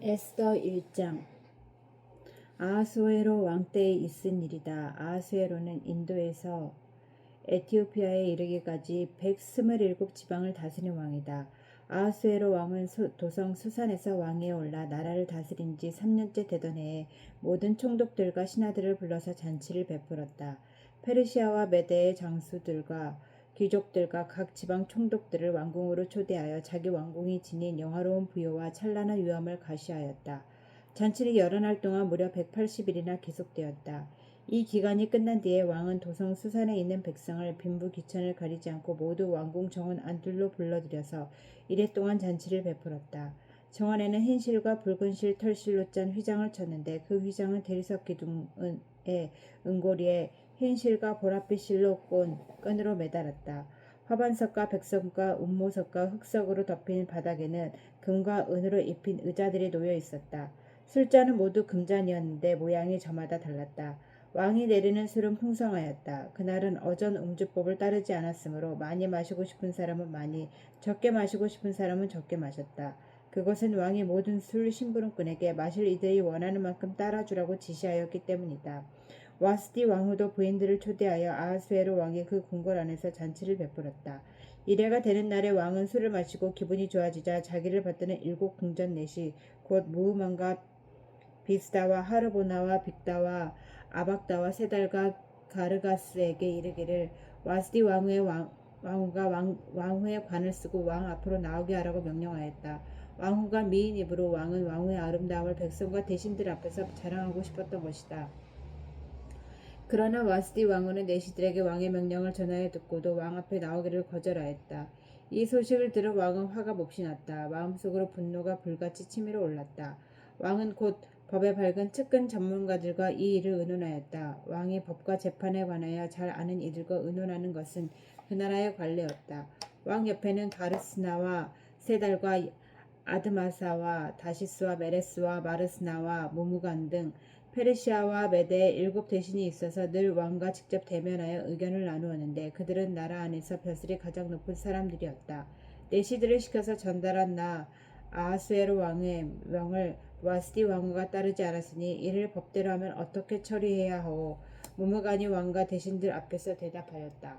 에스더 1장. 아하수에로 왕 때에 있은 일이다. 아하수에로는 인도에서 에티오피아에 이르기까지 127 지방을 다스린 왕이다. 아하수에로 왕은 도성 수산에서 왕위에 올라 나라를 다스린 지 3년째 되던 해에 모든 총독들과 신하들을 불러서 잔치를 베풀었다. 페르시아와 메대의 장수들과 귀족들과 각 지방 총독들을 왕궁으로 초대하여 자기 왕궁이 지닌 영화로운 부요와 찬란한 위엄을 가시하였다. 잔치는 여러 날 동안 무려 180일이나 계속되었다. 이 기간이 끝난 뒤에 왕은 도성 수산에 있는 백성을 빈부귀천을 가리지 않고 모두 왕궁 정원 안뜰로 불러들여서 이래 동안 잔치를 베풀었다. 정원에는 흰 실과 붉은 실, 털실로 짠 휘장을 쳤는데 그 휘장은 대리석 기둥의 은고리에 흰 실과 보랏빛 실로 꼰 끈으로 매달았다. 화반석과 백석과 운모석과 흑석으로 덮인 바닥에는 금과 은으로 입힌 의자들이 놓여 있었다. 술잔은 모두 금잔이었는데 모양이 저마다 달랐다. 왕이 내리는 술은 풍성하였다. 그날은 어전 음주법을 따르지 않았으므로 많이 마시고 싶은 사람은 많이, 적게 마시고 싶은 사람은 적게 마셨다. 그것은 왕이 모든 술 심부름꾼에게 마실 이들이 원하는 만큼 따라주라고 지시하였기 때문이다. 와스디 왕후도 부인들을 초대하여 아하수에로 왕이 그 궁궐 안에서 잔치를 베풀었다. 이래가 되는 날에 왕은 술을 마시고 기분이 좋아지자 자기를 받드는 7궁전 넷이 곧 무흐만과 비스다와 하르보나와 빅다와 아박다와 세달과 가르가스에게 이르기를 와스디 왕후의 왕후가 왕후의 관을 쓰고 왕 앞으로 나오게 하라고 명령하였다. 왕후가 미인 입으로 왕은 왕후의 아름다움을 백성과 대신들 앞에서 자랑하고 싶었던 것이다. 그러나 와스디 왕후는 내시들에게 왕의 명령을 전하여 듣고도 왕 앞에 나오기를 거절하였다. 이 소식을 들은 왕은 화가 몹시 났다. 마음속으로 분노가 불같이 치밀어 올랐다. 왕은 곧 법에 밝은 측근 전문가들과 이 일을 의논하였다. 왕이 법과 재판에 관하여 잘 아는 이들과 의논하는 것은 그 나라의 관례였다. 왕 옆에는 가르스나와 세달과 아드마사와 다시스와 메레스와 마르스나와 무무간 등 페르시아와 메대의 7 대신이 있어서 늘 왕과 직접 대면하여 의견을 나누었는데 그들은 나라 안에서 벼슬이 가장 높은 사람들이었다. 내시들을 시켜서 전달한 나 아하수에로 왕의 명을 와스디 왕후가 따르지 않았으니 이를 법대로 하면 어떻게 처리해야 하오. 무무간이 왕과 대신들 앞에서 대답하였다.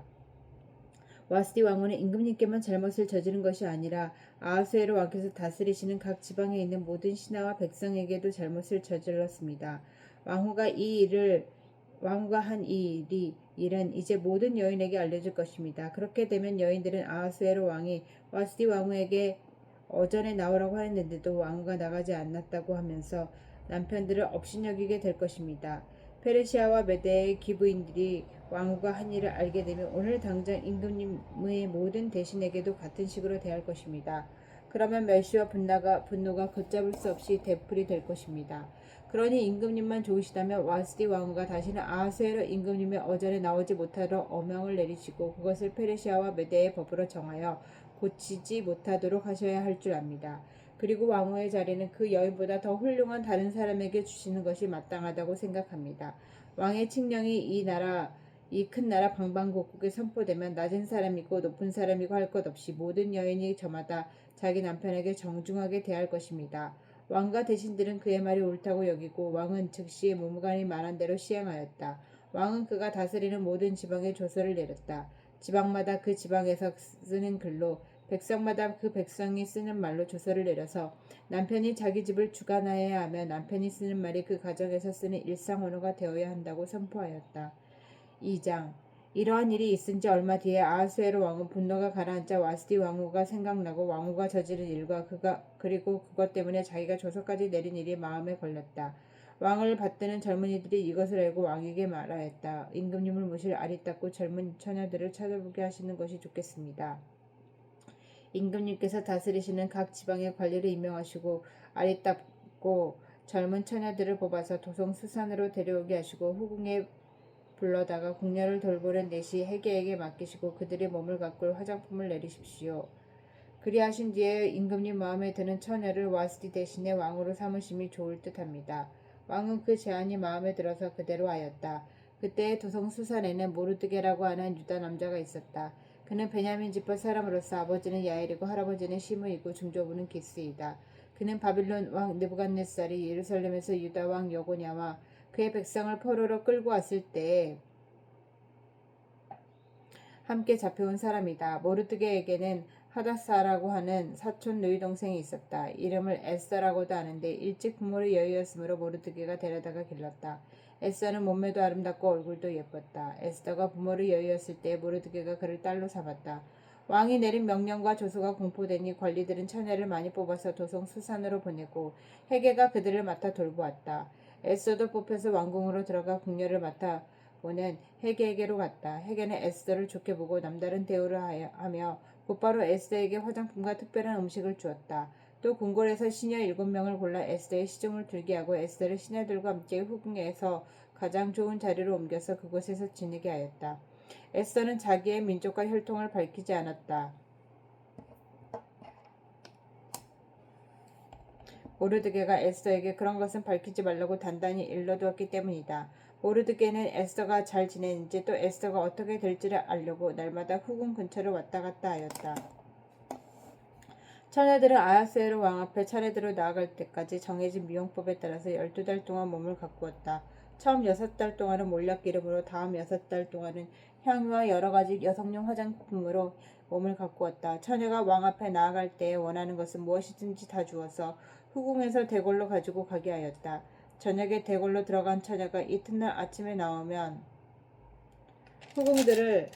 와스디 왕후는 임금님께만 잘못을 저지른 것이 아니라 아하수에로 왕께서 다스리시는 각 지방에 있는 모든 신하와 백성에게도 잘못을 저질렀습니다. 왕후가 한 이 일은 이제 모든 여인에게 알려질 것입니다. 그렇게 되면 여인들은 아하수에로 왕이 와스디 왕후에게 어전에 나오라고 하였는데도 왕후가 나가지 않았다고 하면서 남편들을 업신여기게 될 것입니다. 페르시아와 메대의 기부인들이 왕후가 한 일을 알게 되면 오늘 당장 임금님의 모든 대신에게도 같은 식으로 대할 것입니다. 그러면 멸시와 분노가 걷잡을 수 없이 되풀이 될 것입니다. 그러니 임금님만 좋으시다면 와스디 왕후가 다시는 아하수에로 임금님의 어전에 나오지 못하도록 어명을 내리시고 그것을 페르시아와 메대의 법으로 정하여 고치지 못하도록 하셔야 할 줄 압니다. 그리고 왕후의 자리는 그 여인보다 더 훌륭한 다른 사람에게 주시는 것이 마땅하다고 생각합니다. 왕의 칙령이 이 큰 나라 방방곡곡에 선포되면 낮은 사람이고 높은 사람이고 할 것 없이 모든 여인이 저마다 자기 남편에게 정중하게 대할 것입니다. 왕과 대신들은 그의 말이 옳다고 여기고 왕은 즉시 무무간이 말한 대로 시행하였다. 왕은 그가 다스리는 모든 지방에 조서를 내렸다. 지방마다 그 지방에서 쓰는 글로 백성마다 그 백성이 쓰는 말로 조서를 내려서 남편이 자기 집을 주관하여야 하며 남편이 쓰는 말이 그 가정에서 쓰는 일상 언어가 되어야 한다고 선포하였다. 2장. 이러한 일이 있은 지 얼마 뒤에 아하수에로 왕은 분노가 가라앉자 와스디 왕후가 생각나고 왕후가 저지른 일과 그리고 그것 때문에 자기가 조서까지 내린 일이 마음에 걸렸다. 왕을 받드는 젊은이들이 이것을 알고 왕에게 말하였다. 임금님을 모실 아리따고 젊은 처녀들을 찾아보게 하시는 것이 좋겠습니다. 임금님께서 다스리시는 각 지방의 관리를 임명하시고 아리따고 젊은 처녀들을 뽑아서 도성 수산으로 데려오게 하시고 후궁에 불러다가 궁녀를 돌보는 내시 해계에게 맡기시고 그들의 몸을 가꿀 화장품을 내리십시오. 그리하신 뒤에 임금님 마음에 드는 처녀를 와스디 대신에 왕으로 삼으심이 좋을 듯합니다. 왕은 그 제안이 마음에 들어서 그대로 하였다. 그때의 도성 수산에는 모르드게라고 하는 유다 남자가 있었다. 그는 베냐민 지파 사람으로서 아버지는 야엘이고 할아버지는 시므이고 중조부는 기스이다. 그는 바빌론 왕 느부갓네살이 예루살렘에서 유다 왕 여고냐와 그의 백성을 포로로 끌고 왔을 때에 함께 잡혀온 사람이다. 모르드게에게는 하다사라고 하는 사촌 누이 동생이 있었다. 이름을 에스더라고도 하는데 일찍 부모를 여의었으므로 모르드게가 데려다가 길렀다. 에스더는 몸매도 아름답고 얼굴도 예뻤다. 에스더가 부모를 여의었을 때 모르드게가 그를 딸로 삼았다. 왕이 내린 명령과 조서가 공포되니 관리들은 처녀를 많이 뽑아서 도성 수산으로 보내고 헤게가 그들을 맡아 돌보았다. 에스더도 뽑혀서 왕궁으로 들어가 궁녀를 맡아 오는 헤게에게로 갔다. 헤게는 에스더를 좋게 보고 남다른 대우를 하며 곧바로 에스더에게 화장품과 특별한 음식을 주었다. 또 궁궐에서 시녀 7명을 골라 에스더의 시중을 들게 하고 에스더를 시녀들과 함께 후궁에서 가장 좋은 자리로 옮겨서 그곳에서 지내게 하였다. 에스더는 자기의 민족과 혈통을 밝히지 않았다. 모르드게가 에스더에게 그런 것은 밝히지 말라고 단단히 일러두었기 때문이다. 모르드게는 에스더가 잘 지내는지 또 에스더가 어떻게 될지를 알려고 날마다 후궁 근처를 왔다 갔다 하였다. 처녀들은 아하스웨로 왕 앞에 차례대로 나아갈 때까지 정해진 미용법에 따라서 12달 동안 몸을 가꾸었다. 처음 6달 동안은 몰약기름으로, 다음 6달 동안은 향유와 여러가지 여성용 화장품으로 몸을 가꾸었다. 처녀가 왕 앞에 나아갈 때에 원하는 것은 무엇이든지 다 주어서 후궁에서 대궐로 가지고 가게 하였다. 저녁에 대궐로 들어간 처녀가 이튿날 아침에 나오면 후궁들을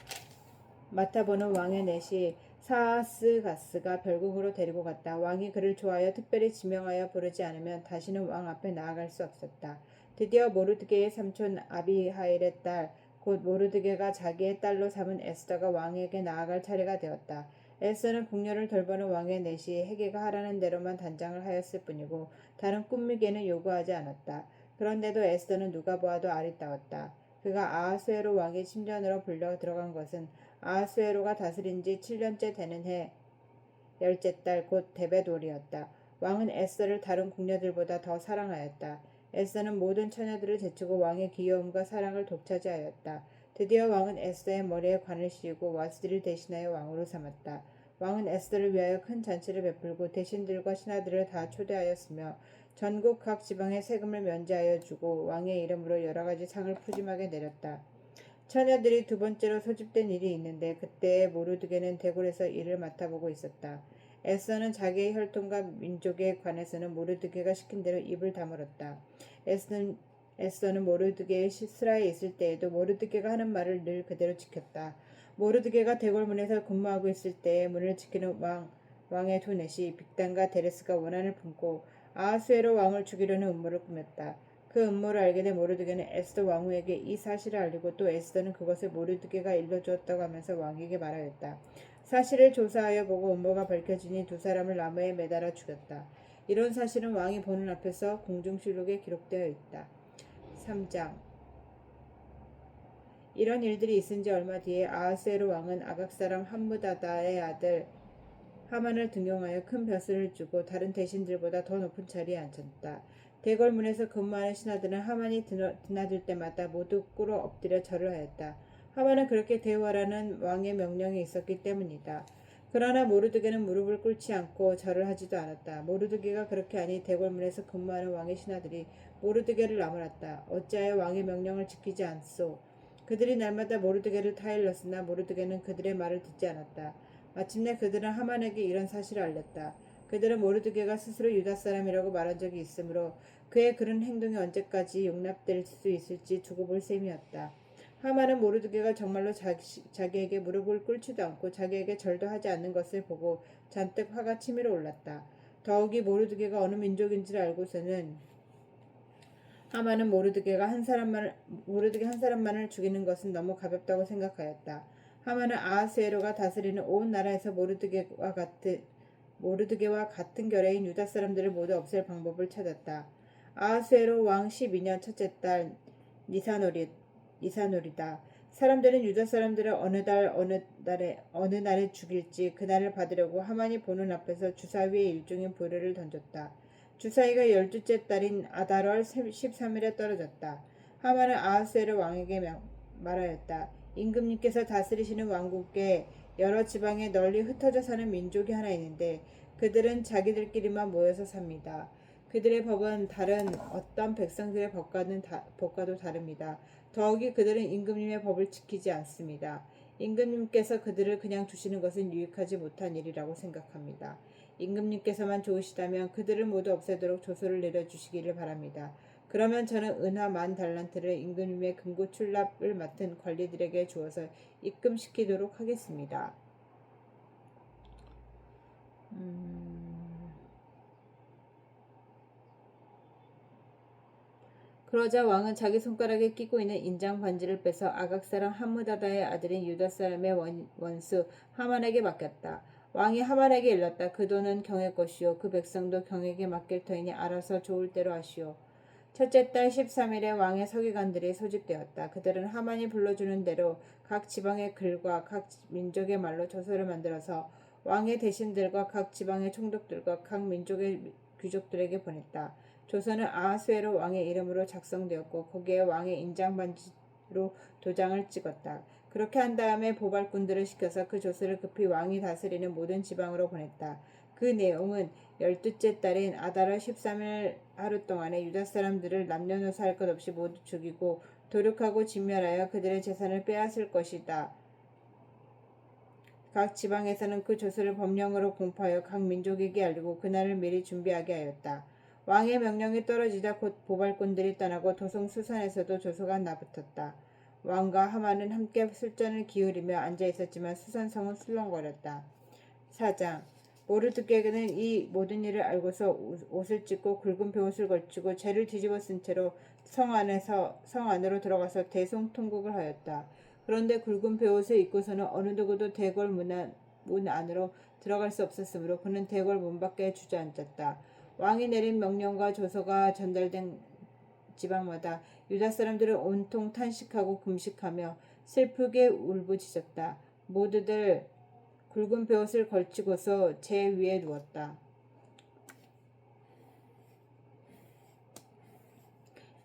맡아보는 왕의 넷이 사아스가스가 별궁으로 데리고 갔다. 왕이 그를 좋아하여 특별히 지명하여 부르지 않으면 다시는 왕 앞에 나아갈 수 없었다. 드디어 모르드게의 삼촌 아비하일의 딸, 곧 모르드게가 자기의 딸로 삼은 에스더가 왕에게 나아갈 차례가 되었다. 에스더는 궁녀를 돌보는 왕의 넷이 헤게가 하라는 대로만 단장을 하였을 뿐이고 다른 꾸미개는 요구하지 않았다. 그런데도 에스더는 누가 보아도 아리따웠다. 그가 아하수에로 왕의 침전으로 불려 들어간 것은 아하수에로가 다스린 지 7년째 되는 해 열째 달 곧 데벳월이었다. 왕은 에스더를 다른 궁녀들보다 더 사랑하였다. 에스더는 모든 처녀들을 제치고 왕의 귀여움과 사랑을 독차지하였다. 드디어 왕은 에스더의 머리에 관을 씌우고 와스디를 대신하여 왕으로 삼았다. 왕은 에스더를 위하여 큰 잔치를 베풀고 대신들과 신하들을 다 초대하였으며 전국 각 지방에 세금을 면제하여 주고 왕의 이름으로 여러 가지 상을 푸짐하게 내렸다. 처녀들이 두 번째로 소집된 일이 있는데 그때에 모르드게는 대궐에서 일을 맡아보고 있었다. 에스더는 자기의 혈통과 민족에 관해서는 모르드게가 시킨 대로 입을 다물었다. 에스더는 모르드게의 시스라에 있을 때에도 모르드게가 하는 말을 늘 그대로 지켰다. 모르드게가 대궐문에서 근무하고 있을 때에 문을 지키는 왕의 두 넷이 빅단과 데레스가 원한을 품고 아하수에로 왕을 죽이려는 음모를 꾸몄다. 그 음모를 알게 된 모르드게는 에스더 왕후에게 이 사실을 알리고 또 에스더는 그것을 모르드게가 일러주었다고 하면서 왕에게 말하였다. 사실을 조사하여 보고 음모가 밝혀지니 두 사람을 나무에 매달아 죽였다. 이런 사실은 왕이 보는 앞에서 공중실록에 기록되어 있다. 3장 이런 일들이 있은 지 얼마 뒤에 아하스에로 왕은 아각 사람 함무다다의 아들 하만을 등용하여 큰 벼슬을 주고 다른 대신들보다 더 높은 자리에 앉혔다. 대궐문에서 근무하는 신하들은 하만이 드나들 때마다 모두 꿇어 엎드려 절을 하였다. 하만은 그렇게 대우하라는 왕의 명령이 있었기 때문이다. 그러나 모르드게는 무릎을 꿇지 않고 절을 하지도 않았다. 모르드게가 그렇게 하니 대궐문에서 근무하는 왕의 신하들이 모르드게를 나무랐다. 어찌하여 왕의 명령을 지키지 않소? 그들이 날마다 모르드게를 타일렀으나 모르드게는 그들의 말을 듣지 않았다. 마침내 그들은 하만에게 이런 사실을 알렸다. 그들은 모르드게가 스스로 유다 사람이라고 말한 적이 있으므로 그의 그런 행동이 언제까지 용납될 수 있을지 두고 볼 셈이었다. 하만은 모르드게가 정말로 자기에게 무릎을 꿇지도 않고 자기에게 절도 하지 않는 것을 보고 잔뜩 화가 치밀어 올랐다. 더욱이 모르드게가 어느 민족인지를 알고서는 하만은 모르드게 한 사람만을 죽이는 것은 너무 가볍다고 생각하였다. 하만은 아하스웨로가 다스리는 온 나라에서 모르드게와 같은 결의인 유다 사람들을 모두 없앨 방법을 찾았다. 아하스웨로 왕 12년 첫째 달 니사놀이다. 사람들은 유다 사람들을 어느 날에 죽일지 그날을 받으려고 하만이 보는 앞에서 주사 위에 일종의 부르를 던졌다. 주사위가 12째 달인 아달월 13일에 떨어졌다. 하만은 아하스웨로 왕에게 말하였다. 임금님께서 다스리시는 왕국에 여러 지방에 널리 흩어져 사는 민족이 하나 있는데 그들은 자기들끼리만 모여서 삽니다. 그들의 법은 다른 어떤 백성들의 법과도 다릅니다. 더욱이 그들은 임금님의 법을 지키지 않습니다. 임금님께서 그들을 그냥 두시는 것은 유익하지 못한 일이라고 생각합니다. 임금님께서만 좋으시다면 그들을 모두 없애도록 조서를 내려주시기를 바랍니다. 그러면 저는 은화 10,000달란트를 임금님의 금고 출납을 맡은 관리들에게 주어서 입금시키도록 하겠습니다. 그러자 왕은 자기 손가락에 끼고 있는 인장 반지를 빼서 아각 사람 함므다다의 아들인 유다 사람의 원수 하만에게 맡겼다. 왕이 하만에게 일렀다. 그 돈은 경의 것이요 그 백성도 경에게 맡길 터이니 알아서 좋을 대로 하시오. 첫째 달 13일에 왕의 서기관들이 소집되었다. 그들은 하만이 불러주는 대로 각 지방의 글과 각 민족의 말로 조서를 만들어서 왕의 대신들과 각 지방의 총독들과 각 민족의 귀족들에게 보냈다. 조서는 아하수에로 왕의 이름으로 작성되었고 거기에 왕의 인장 반지로 도장을 찍었다. 그렇게 한 다음에 보발꾼들을 시켜서 그 조서를 급히 왕이 다스리는 모든 지방으로 보냈다. 그 내용은 12째 달인 아달월 13일 하루 동안에 유다 사람들을 남녀노소 할 것 없이 모두 죽이고 도륙하고 진멸하여 그들의 재산을 빼앗을 것이다. 각 지방에서는 그 조서를 법령으로 공포하여 각 민족에게 알리고 그날을 미리 준비하게 하였다. 왕의 명령이 떨어지자 곧 보발꾼들이 떠나고 도성 수산에서도 조서가 나붙었다. 왕과 하만은 함께 술잔을 기울이며 앉아 있었지만 수산성은 술렁거렸다. 4장 모르드게는 이 모든 일을 알고서 옷을 찢고 굵은 베옷을 걸치고 죄를 뒤집어 쓴 채로 성 안으로 들어가서 대성통곡을 하였다. 그런데 굵은 베옷을 입고서는 어느 누구도 대궐 문 안으로 들어갈 수 없었으므로 그는 대궐 문 밖에 주저앉았다. 왕이 내린 명령과 조서가 전달된 지방마다 유다 사람들은 온통 탄식하고 금식하며 슬프게 울부짖었다. 모두들 굵은 베옷을 걸치고서 제 위에 누웠다.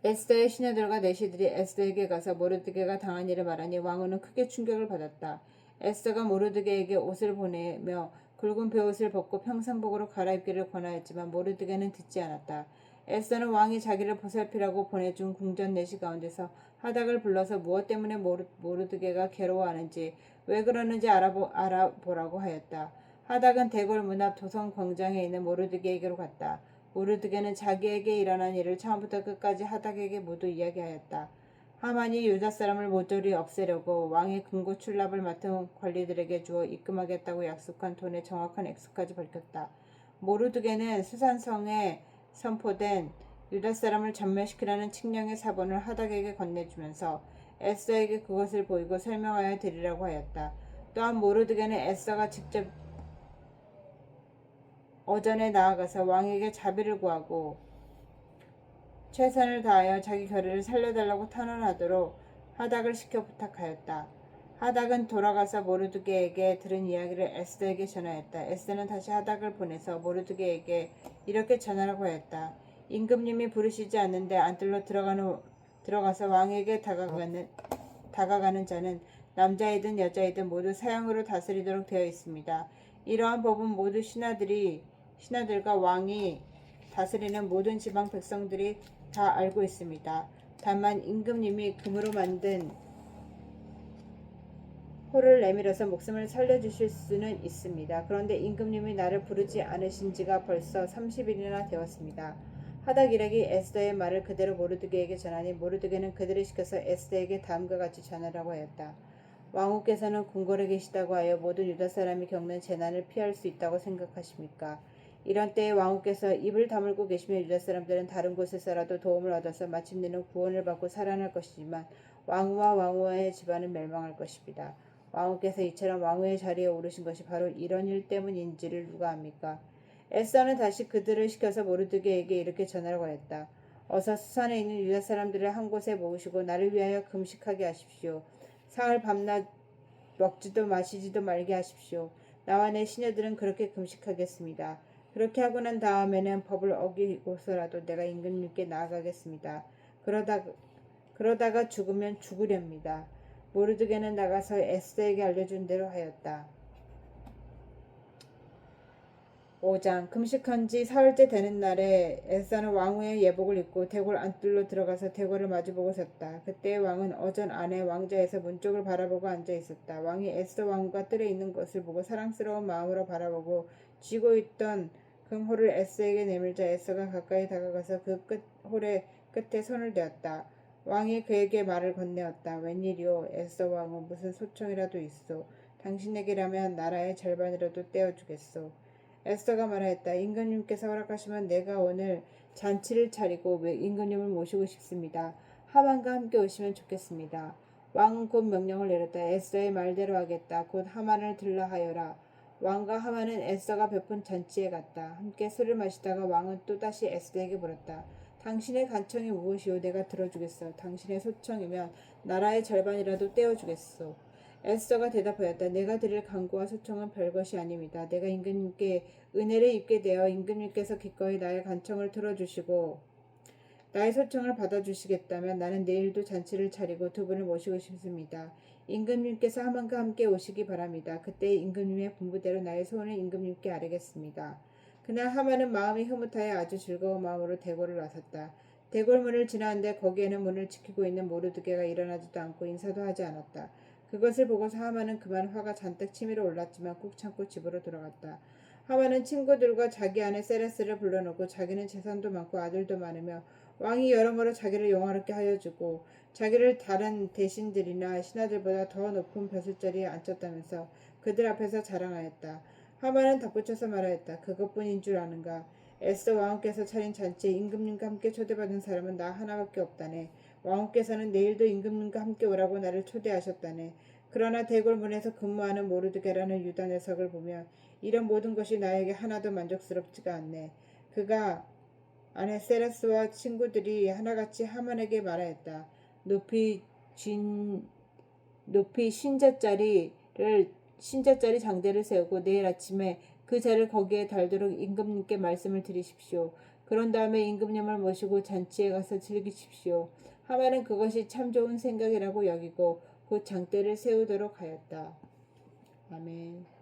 에스더의 시녀들과 내시들이 에스더에게 가서 모르드게가 당한 일을 말하니 왕후는 크게 충격을 받았다. 에스더가 모르드게에게 옷을 보내며 굵은 베옷을 벗고 평상복으로 갈아입기를 권하였지만 모르드게는 듣지 않았다. 에스더는 왕이 자기를 보살피라고 보내준 궁전 내시 가운데서 하닥을 불러서 무엇 때문에 모르드게가 괴로워하는지 왜 그러는지 알아보라고 하였다. 하닥은 대궐 문 앞 도성 광장에 있는 모르드게에게로 갔다. 모르드게는 자기에게 일어난 일을 처음부터 끝까지 하닥에게 모두 이야기하였다. 하만이 유다 사람을 모조리 없애려고 왕의 금고 출납을 맡은 관리들에게 주어 입금하겠다고 약속한 돈의 정확한 액수까지 밝혔다. 모르드게는 수산성에 선포된 유다 사람을 전멸시키라는 칙령의 사본을 하닥에게 건네주면서 에스더에게 그것을 보이고 설명하여 드리라고 하였다. 또한 모르드게는 에스더가 직접 어전에 나아가서 왕에게 자비를 구하고 최선을 다하여 자기 결의를 살려달라고 탄원하도록 하닥을 시켜 부탁하였다. 하닥은 돌아가서 모르드게에게 들은 이야기를 에스더에게 전하였다. 에스더는 다시 하닥을 보내서 모르드게에게 이렇게 전하라고 하였다. 임금님이 부르시지 않는데 안뜰로 들어가서 왕에게 다가가는 자는 남자이든 여자이든 모두 사형으로 다스리도록 되어 있습니다. 이러한 법은 모두 신하들과 왕이 다스리는 모든 지방 백성들이 다 알고 있습니다. 다만 임금님이 금으로 만든 호를 내밀어서 목숨을 살려주실 수는 있습니다. 그런데 임금님이 나를 부르지 않으신 지가 벌써 30일이나 되었습니다. 하닥 일행이 에스더의 말을 그대로 모르드게에게 전하니 모르드게는 그들을 시켜서 에스더에게 다음과 같이 전하라고 하였다. 왕후께서는 궁궐에 계시다고 하여 모든 유다 사람이 겪는 재난을 피할 수 있다고 생각하십니까? 이런 때에 왕후께서 입을 다물고 계시면 유다 사람들은 다른 곳에서라도 도움을 얻어서 마침내는 구원을 받고 살아날 것이지만 왕후와 왕후의 집안은 멸망할 것입니다. 왕후께서 이처럼 왕후의 자리에 오르신 것이 바로 이런 일 때문인지를 누가 압니까? 에스더는 다시 그들을 시켜서 모르드게에게 이렇게 전하라고 했다. 어서 수산에 있는 유다 사람들을 한 곳에 모으시고 나를 위하여 금식하게 하십시오. 사흘 밤낮 먹지도 마시지도 말게 하십시오. 나와 내 시녀들은 그렇게 금식하겠습니다. 그렇게 하고 난 다음에는 법을 어기고서라도 내가 임금님께 나아가겠습니다. 그러다가 죽으면 죽으렵니다. 모르드게는 나가서 에스더에게 알려준 대로 하였다. 5장 금식한 지 사흘째 되는 날에 에서는 왕후의 예복을 입고 대궐 안뜰로 들어가서 대궐을 마주보고 섰다. 그때 왕은 어전 안에 왕좌에서 문 쪽을 바라보고 앉아 있었다. 왕이 에스더 왕후가 뜰에 있는 것을 보고 사랑스러운 마음으로 바라보고 쥐고 있던 금홀을 에스더에게 내밀자 에스더가 가까이 다가가서 그 홀의 끝에 손을 대었다. 왕이 그에게 말을 건네었다. 웬일이오 에스더 왕후 무슨 소청이라도 있소. 당신에게라면 나라의 절반이라도 떼어주겠소. 에스더가 말하였다. 임금님께서 허락하시면 내가 오늘 잔치를 차리고 임금님을 모시고 싶습니다. 하만과 함께 오시면 좋겠습니다. 왕은 곧 명령을 내렸다. 에스더의 말대로 하겠다. 곧 하만을 들라 하여라. 왕과 하만은 에스더가 베푼 잔치에 갔다. 함께 술을 마시다가 왕은 또다시 에스더에게 물었다. 당신의 간청이 무엇이오? 내가 들어주겠어. 당신의 소청이면 나라의 절반이라도 떼어주겠소. 에스더가 대답하였다. 내가 드릴 간구와 소청은 별것이 아닙니다. 내가 임금님께 은혜를 입게 되어 임금님께서 기꺼이 나의 간청을 들어주시고 나의 소청을 받아주시겠다면 나는 내일도 잔치를 차리고 두 분을 모시고 싶습니다. 임금님께서 하만과 함께 오시기 바랍니다. 그때 임금님의 분부대로 나의 소원을 임금님께 아뢰겠습니다. 그날 하만은 마음이 흐뭇하여 아주 즐거운 마음으로 대궐을 나섰다. 대궐 문을 지나는데 거기에는 문을 지키고 있는 모르드게가 일어나지도 않고 인사도 하지 않았다. 그것을 보고서 하만은 그만 화가 잔뜩 치밀어 올랐지만 꾹 참고 집으로 돌아갔다. 하만은 친구들과 자기 아내 세레스를 불러놓고 자기는 재산도 많고 아들도 많으며 왕이 여러모로 자기를 영화롭게 하여 주고 자기를 다른 대신들이나 신하들보다 더 높은 벼슬자리에 앉혔다면서 그들 앞에서 자랑하였다. 하만은 덧붙여서 말하였다. 그것뿐인 줄 아는가? 에스더 왕후께서 차린 잔치에 임금님과 함께 초대받은 사람은 나 하나밖에 없다네. 왕후께서는 내일도 임금님과 함께 오라고 나를 초대하셨다네. 그러나 대궐문에서 근무하는 모르드게라는 유다 녀석을 보면 이런 모든 것이 나에게 하나도 만족스럽지가 않네. 그가 아내 세레스와 친구들이 하나같이 하만에게 말하였다. 높이 신자짜리 장대를 세우고 내일 아침에 그 자를 거기에 달도록 임금님께 말씀을 드리십시오. 그런 다음에 임금님을 모시고 잔치에 가서 즐기십시오. 하만은 그것이 참 좋은 생각이라고 여기고 곧 장대를 세우도록 하였다. 아멘.